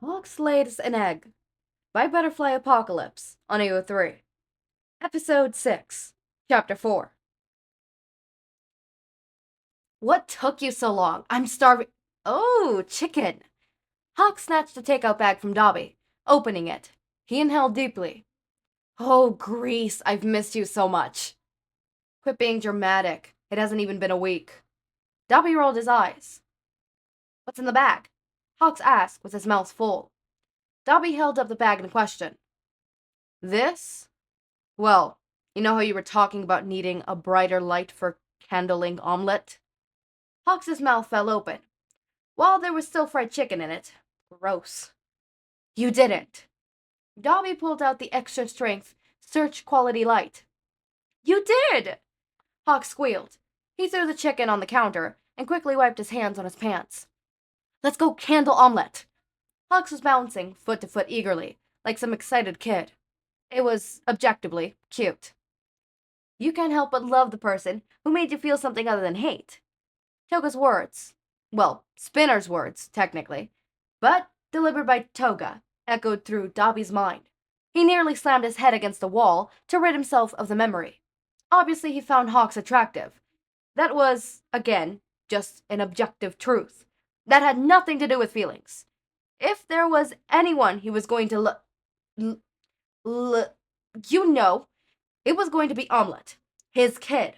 Hawks lays an egg by Butterfly Apocalypse on AO3. Episode 6, Chapter 4. What took you so long? I'm starving. Oh, chicken. Hawk snatched the takeout bag from Dabi, opening it. He inhaled deeply. Oh, Grease, I've missed you so much. Quit being dramatic. It hasn't even been a week. Dabi rolled his eyes. What's in the bag? Hawks asked with his mouth full. Dabi held up the bag in question. This? Well, you know how you were talking about needing a brighter light for candling omelet? Hawks' mouth fell open. While there was still fried chicken in it. Gross. You didn't. Dabi pulled out the extra strength search quality light. You did! Hawk squealed. He threw the chicken on the counter and quickly wiped his hands on his pants. Let's go candle omelet. Hawks was bouncing foot to foot eagerly, like some excited kid. It was, objectively, cute. You can't help but love the person who made you feel something other than hate. Toga's words, well, Spinner's words, technically, but delivered by Toga, echoed through Dabi's mind. He nearly slammed his head against the wall to rid himself of the memory. Obviously, he found Hawks attractive. That was, again, just an objective truth. That had nothing to do with feelings. If there was anyone he was going to it was going to be Omelette, his kid.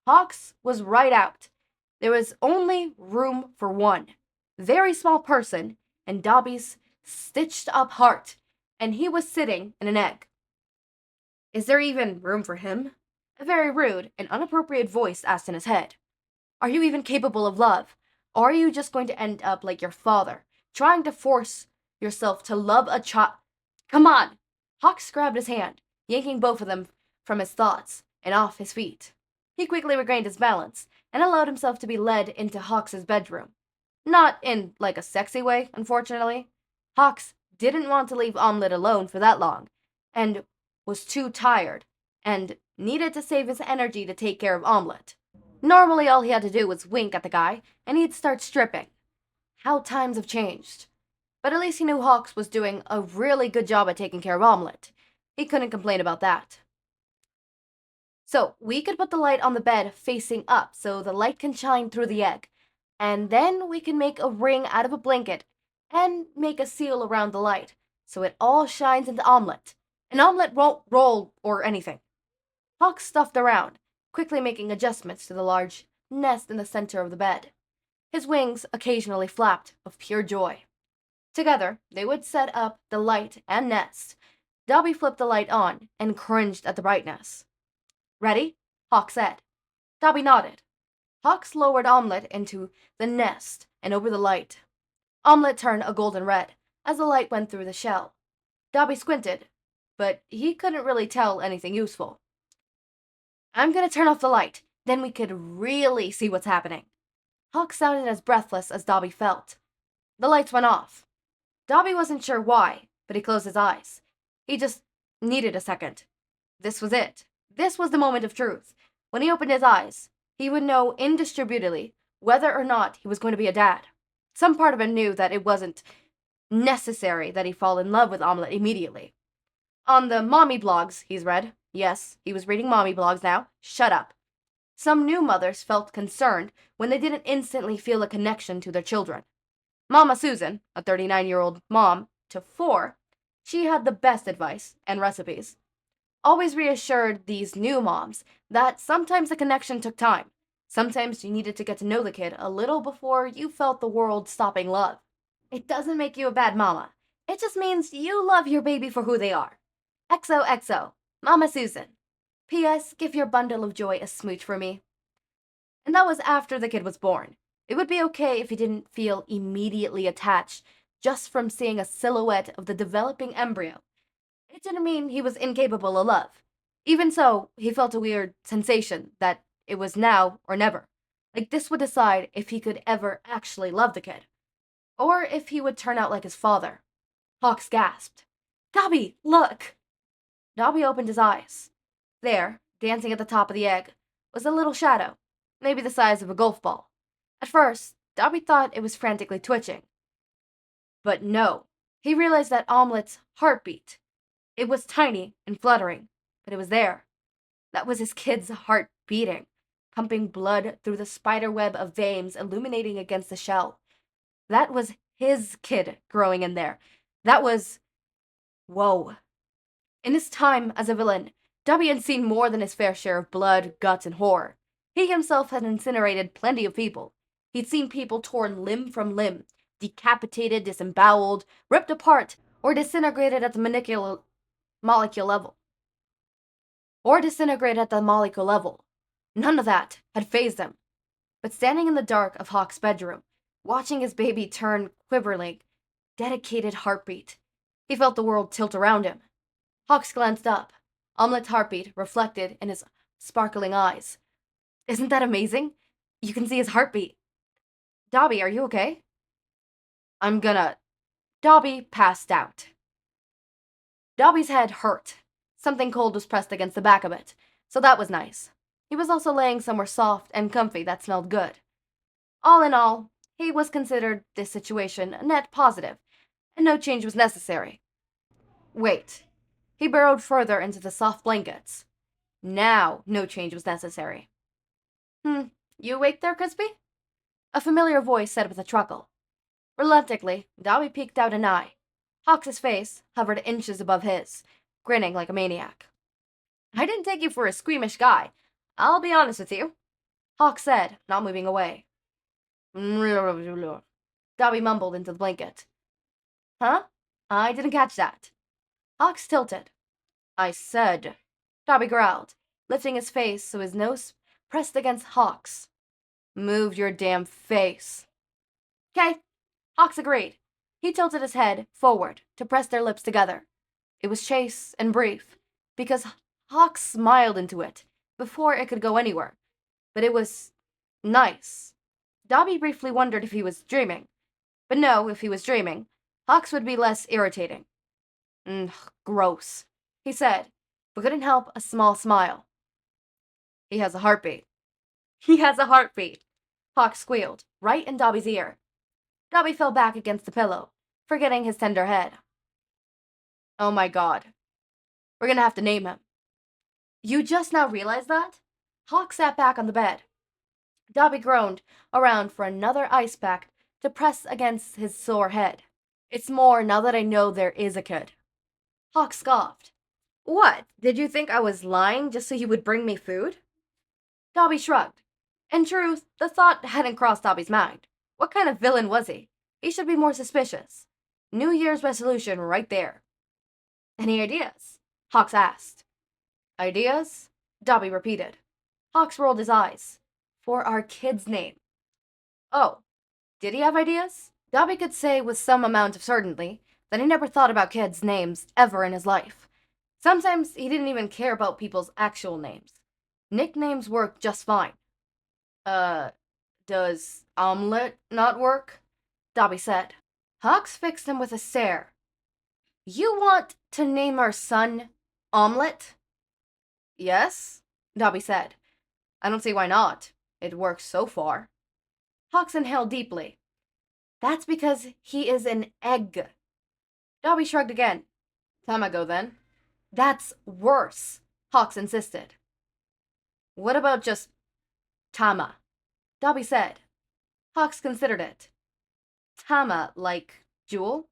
Hawks was right out. There was only room for one. Very small person, and Dabi's stitched up heart, and he was sitting in an egg. Is there even room for him? A very rude and inappropriate voice asked in his head. Are you even capable of love? Or are you just going to end up like your father, trying to force yourself to love a child? Come on! Hawks grabbed his hand, yanking both of them from his thoughts and off his feet. He quickly regained his balance and allowed himself to be led into Hawks' bedroom. Not in, like, a sexy way, unfortunately. Hawks didn't want to leave Omelette alone for that long, and was too tired, and needed to save his energy to take care of Omelette. Normally all he had to do was wink at the guy, and he'd start stripping. How times have changed. But at least he knew Hawks was doing a really good job at taking care of Omelette. He couldn't complain about that. So, we could put the light on the bed facing up so the light can shine through the egg. And then we can make a ring out of a blanket and make a seal around the light so it all shines into Omelette. An omelette won't roll or anything. Hawks stuffed around, quickly making adjustments to the large nest in the center of the bed. His wings occasionally flapped of pure joy. Together, they would set up the light and nest. Dabi flipped the light on and cringed at the brightness. Ready? Hawk said. Dabi nodded. Hawks lowered Omelette into the nest and over the light. Omelette turned a golden red as the light went through the shell. Dabi squinted, but he couldn't really tell anything useful. I'm gonna turn off the light, then we could really see what's happening. Hawk sounded as breathless as Dabi felt. The lights went off. Dabi wasn't sure why, but he closed his eyes. He just needed a second. This was it. This was the moment of truth. When he opened his eyes, he would know indisputably whether or not he was going to be a dad. Some part of him knew that it wasn't necessary that he fall in love with Omelette immediately. On the mommy blogs he's read, yes, he was reading mommy blogs now, shut up. Some new mothers felt concerned when they didn't instantly feel a connection to their children. Mama Susan, a 39-year-old mom to 4, she had the best advice and recipes. Always reassured these new moms that sometimes the connection took time. Sometimes you needed to get to know the kid a little before you felt the world stopping love. It doesn't make you a bad mama. It just means you love your baby for who they are. XOXO, Mama Susan. P.S. Give your bundle of joy a smooch for me. And that was after the kid was born. It would be okay if he didn't feel immediately attached just from seeing a silhouette of the developing embryo. It didn't mean he was incapable of love. Even so, he felt a weird sensation that it was now or never. Like this would decide if he could ever actually love the kid. Or if he would turn out like his father. Hawks gasped. Dabi, look! Dabi opened his eyes. There, dancing at the top of the egg, was a little shadow, maybe the size of a golf ball. At first, Dabi thought it was frantically twitching. But no, He realized that Omelet's heartbeat. It was tiny and fluttering, but it was there. That was his kid's heart beating, pumping blood through the spiderweb of veins illuminating against the shell. That was his kid growing in there. That was... Whoa. In his time as a villain, Dabi had seen more than his fair share of blood, guts, and horror. He himself had incinerated plenty of people. He'd seen people torn limb from limb, decapitated, disemboweled, ripped apart, or disintegrated at the molecule level. None of that had fazed him. But standing in the dark of Hawk's bedroom, watching his baby turn quivering, dedicated heartbeat, he felt the world tilt around him. Hawks glanced up, Omelet's heartbeat reflected in his sparkling eyes. Isn't that amazing? You can see his heartbeat. Dabi, are you okay? Dabi passed out. Dabi's head hurt. Something cold was pressed against the back of it, so that was nice. He was also laying somewhere soft and comfy that smelled good. All in all, he was considered this situation a net positive, and no change was necessary. Wait. He burrowed further into the soft blankets. Now, no change was necessary. You awake there, Crispy? A familiar voice said with a chuckle. Reluctantly, Dabi peeked out an eye. Hawks's face hovered inches above his, grinning like a maniac. I didn't take you for a squeamish guy. I'll be honest with you, Hawk said, not moving away. Dabi mumbled into the blanket. Huh? I didn't catch that. Hawks tilted. I said, Dabi growled, lifting his face so his nose pressed against Hawks. Move your damn face. 'Kay, Hawks agreed. He tilted his head forward to press their lips together. It was chaste and brief, because Hawks smiled into it before it could go anywhere. But it was nice. Dabi briefly wondered if he was dreaming. But no, if he was dreaming, Hawks would be less irritating. Gross, he said, but couldn't help a small smile. He has a heartbeat. He has a heartbeat, Hawks squealed, right in Dabi's ear. Dabi fell back against the pillow, forgetting his tender head. Oh my god. We're gonna have to name him. You just now realized that? Hawk sat back on the bed. Dabi groaned around for another ice pack to press against his sore head. It's more now that I know there is a kid. Hawk scoffed. What? Did you think I was lying just so you would bring me food? Dabi shrugged. In truth, the thought hadn't crossed Dabi's mind. What kind of villain was he? He should be more suspicious. New Year's resolution right there. Any ideas? Hawks asked. Ideas? Dabi repeated. Hawks rolled his eyes. For our kid's name. Oh, did he have ideas? Dabi could say with some amount of certainty that he never thought about kids' names ever in his life. Sometimes he didn't even care about people's actual names. Nicknames worked just fine. Does Omelet not work? Dabi said. Hawks fixed him with a stare. You want to name our son Omelet? Yes, Dabi said. I don't see why not. It works so far. Hawks inhaled deeply. That's because he is an egg. Dabi shrugged again. Tamago, then. That's worse, Hawks insisted. What about just Tama? Dabi said. Hawks considered it. Tama, like Jewel?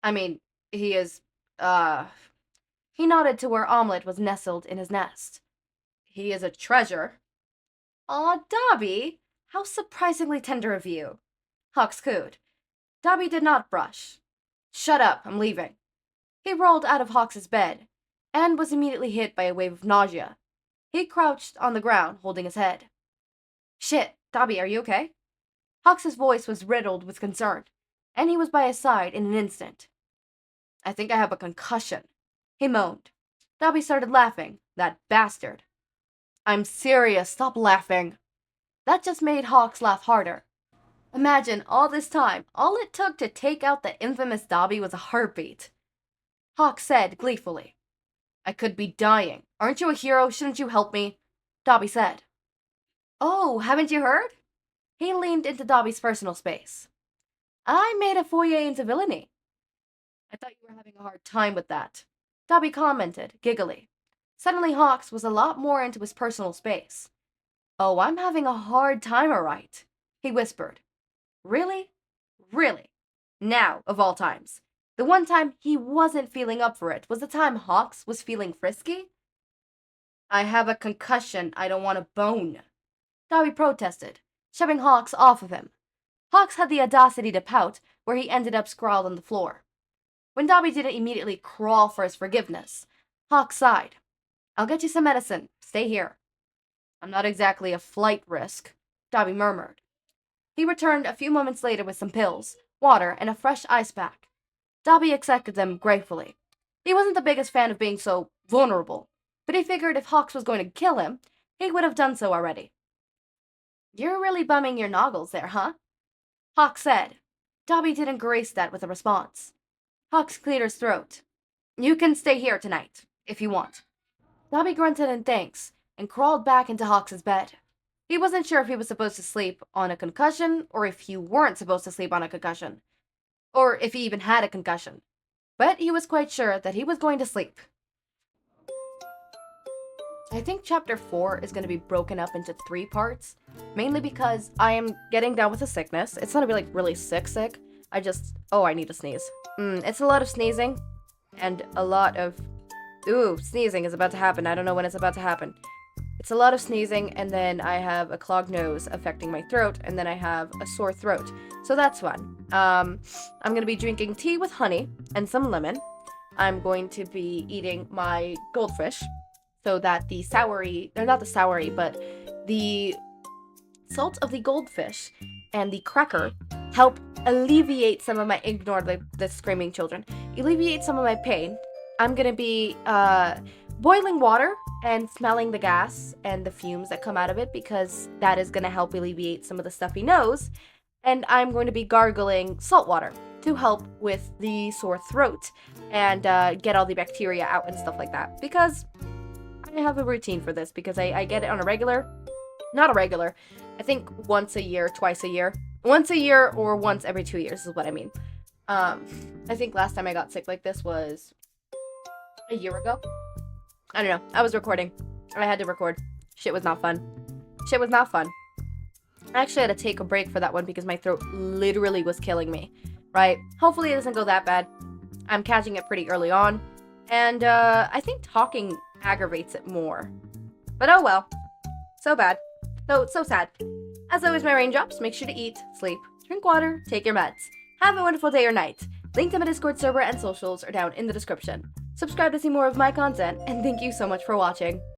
I mean, he is, He nodded to where Omelet was nestled in his nest. He is a treasure. Aw, Dabi, how surprisingly tender of you. Hawks cooed. Dabi did not brush. Shut up, I'm leaving. He rolled out of Hawks's bed, and was immediately hit by a wave of nausea. He crouched on the ground, holding his head. Shit, Dabi, are you okay? Hawks's voice was riddled with concern, and he was by his side in an instant. I think I have a concussion, he moaned. Dabi started laughing. That bastard. I'm serious, stop laughing. That just made Hawks laugh harder. Imagine all this time, all it took to take out the infamous Dabi was a heartbeat. Hawks said gleefully. I could be dying. Aren't you a hero? Shouldn't you help me? Dabi said. Oh, haven't you heard? He leaned into Dabi's personal space. I made a foyer into villainy. I thought you were having a hard time with that. Dabi commented, giggly. Suddenly Hawks was a lot more into his personal space. Oh, I'm having a hard time, alright, he whispered. Really? Really? Now, of all times. The one time he wasn't feeling up for it was the time Hawks was feeling frisky? I have a concussion, I don't want a bone. Dabi protested, shoving Hawks off of him. Hawks had the audacity to pout, where he ended up sprawled on the floor. When Dabi didn't immediately crawl for his forgiveness, Hawks sighed. I'll get you some medicine. Stay here. I'm not exactly a flight risk, Dabi murmured. He returned a few moments later with some pills, water, and a fresh ice pack. Dabi accepted them gratefully. He wasn't the biggest fan of being so vulnerable, but he figured if Hawks was going to kill him, he would have done so already. You're really bumming your noggles there, huh? Hawks said. Dabi didn't grace that with a response. Hawks cleared his throat. You can stay here tonight, if you want. Dabi grunted in thanks and crawled back into Hawks' bed. He wasn't sure if he was supposed to sleep on a concussion or if he weren't supposed to sleep on a concussion, or if he even had a concussion, but he was quite sure that he was going to sleep. I think chapter 4 is going to be broken up into 3 parts, mainly because I am getting down with a sickness. It's not going to be really sick. I need to sneeze. It's a lot of sneezing and a lot of, sneezing is about to happen. I don't know when it's about to happen. It's a lot of sneezing, and then I have a clogged nose affecting my throat, and then I have a sore throat. So that's fun. I'm going to be drinking tea with honey and some lemon. I'm going to be eating my goldfish so that the salt of the goldfish and the cracker help alleviate some of my, ignore the screaming children, alleviate some of my pain. I'm going to be boiling water and smelling the gas and the fumes that come out of it because that is going to help alleviate some of the stuffy nose. And I'm going to be gargling salt water to help with the sore throat and get all the bacteria out and stuff like that. Because I have a routine for this because I get it on I think once a year, twice a year. Once a year or once every 2 years is what I mean. I think last time I got sick like this was a year ago. I don't know. I was recording. I had to record. Shit was not fun. I actually had to take a break for that one because my throat literally was killing me. Right? Hopefully it doesn't go that bad. I'm catching it pretty early on. And I think talking aggravates it more. But oh well. So bad. So sad. As always, my raindrops, make sure to eat, sleep, drink water, take your meds. Have a wonderful day or night. Link to my Discord server and socials are down in the description. Subscribe to see more of my content, and thank you so much for watching.